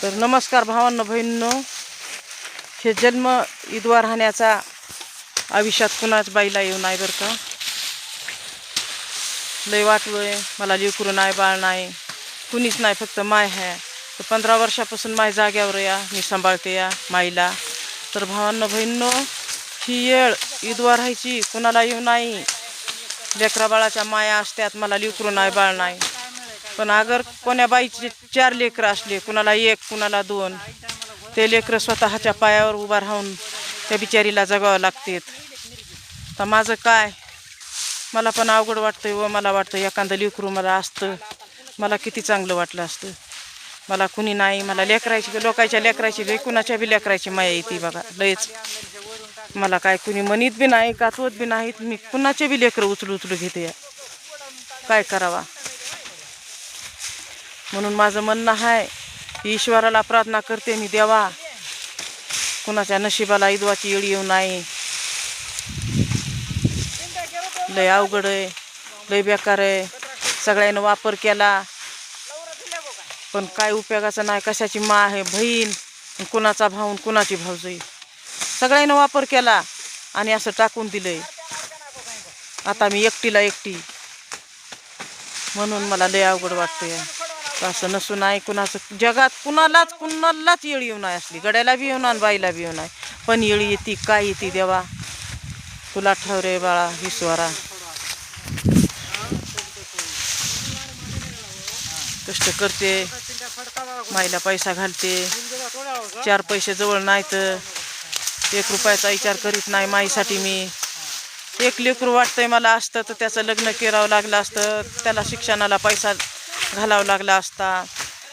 तर नमस्कार भावांनो बहिणींनो, हे जन्म ईदवा राहण्याचा आयुष्यात कुणाच बाईला येऊ नाही बरं का. लय वाटलोय मला लेकरू नाही बाळ नाही कुणीच नाही, फक्त माय आहे. तर 15 वर्षापासून माय जाग्यावर या मी सांभाळते या माईला. तर भावांनो बहिणींनो, ही येळ ईदवा राहायची कुणाला येऊ नाही. लेकरा बाळाच्या माया असतात, मला लेकरू नाही बाळ नाही. पण अगर कोण्या बाईचे 4 लेकरं असले, कुणाला 1 कुणाला 2, ते लेकरं स्वतःच्या पायावर उभा राहून त्या बिचारीला जगावं लागते. तर माझं काय, मला पण अवघड वाटतंय व मला वाटतं एखादं लेकरू मला असतं, मला किती चांगलं वाटलं असतं. मला कुणी नाही, मला लेकरायची लोकांच्या लेकरायची लय कुणाच्या बी लेकरायची माया येते बघा लयच. मला काय कुणी म्हणत बी नाही काचवत बी नाहीत, मी कुणाचे बी लेकरं उचलू घेते. काय करावा. म्हणून माझं म्हणणं आहे, ईश्वराला प्रार्थना करते मी, देवा कुणाच्या नशिबाला ईदवाची येळ येऊ नाही. लय अवघड आहे, लय बेकार आहे. सगळ्यांना वापर केला पण काय उपयोगाचं नाही. कशाची मा आहे बहीण, कुणाचा भाऊ कुणाची भाऊजाई, सगळ्यांना वापर केला आणि असं टाकून दिलंय. आता मी एकटी म्हणून मला लय अवघड वाटतंय. असं नसून नाही कुणाचं जगात कुणालाच येळ येऊ नाही. असली गड्याला बी येऊ नाही बाईला बी येऊ नाही, पण येळ येते. काय येते देवा तुला ठाव रे बाळा ईश्वरा. कष्ट करते, माईला पैसा घालते, 4 पैसे जवळ नाही तर 1 रुपयाचा विचार करीत नाही माईसाठी. मी एक लेकरू वाटतंय मला असतं तर त्याचं लग्न करावं लागलं असतं, त्याला शिक्षणाला पैसा घालावा लागला असता.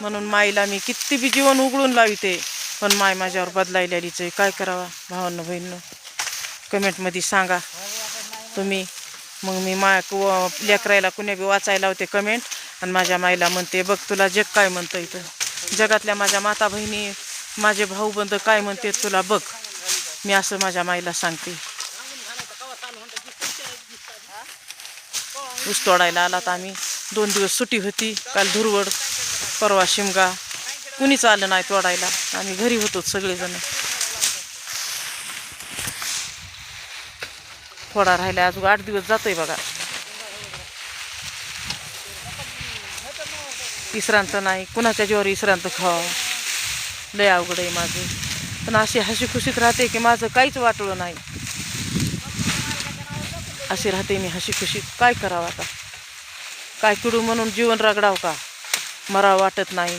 म्हणून माईला मी किती बी जीवन उघडून लाविते, पण माय माझ्यावर बदलायलेलीच आहे. काय करावा भावांनो बहिणींनो, कमेंटमध्ये सांगा तुम्ही. मग मी लेकरायला कुण्या बी वाचायला होते कमेंट, आणि माझ्या माईला म्हणते बघ तुला जग काय म्हणतं इथं, जगातल्या माझ्या माता बहिणी माझे भाऊ बंध काय म्हणते तुला बघ. मी असं माझ्या माईला सांगते. ऊस तोडायला आलात आम्ही, 2 दिवस सुट्टी होती. काल धुरवड, परवा शिमगा, कुणीच आलं नाही तोडायला. आम्ही घरी होतो सगळेजण. थोडा राहिला, अजून 8 दिवस जातोय बघा. विश्रांत नाही, कुणाच्या जीवावर विश्रांत खावा. लय अवघड आहे माझं. पण अशी हशी खुशीत राहते की माझं काहीच वाटलं नाही. अशी राहते मी हशी खुशीत. काय करावं आता, काय किडू म्हणून जीवन रगडाव का, मरावं वाटत नाही.